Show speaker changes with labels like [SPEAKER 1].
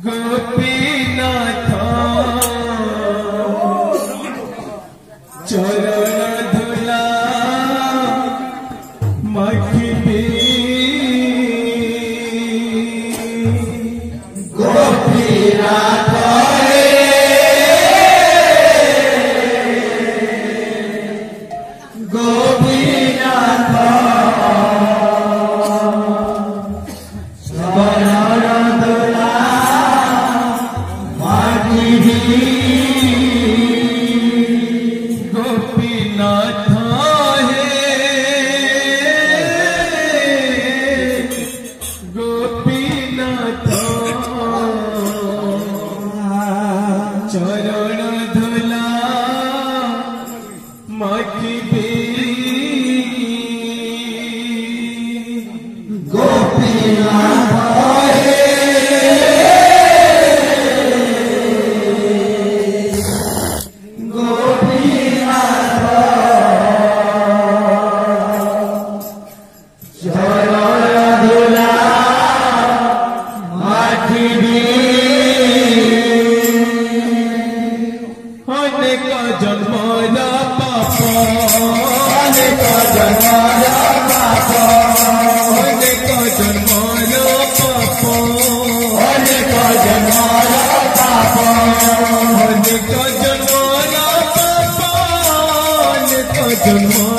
[SPEAKER 1] गोपीनाथ चरण धुला मखबी गोपीनाथ गोपीनाथ चरण धुला मखबी गोपीनाथ गोपीनाथ चरण धुला मखबी गोपीनाथ अनेक जन्मर पाप अनेक जन्मर पाप अनेक जन्मर पाप अनेक जन्मर पाप अनेक जन्मर पाप अनेक जन्म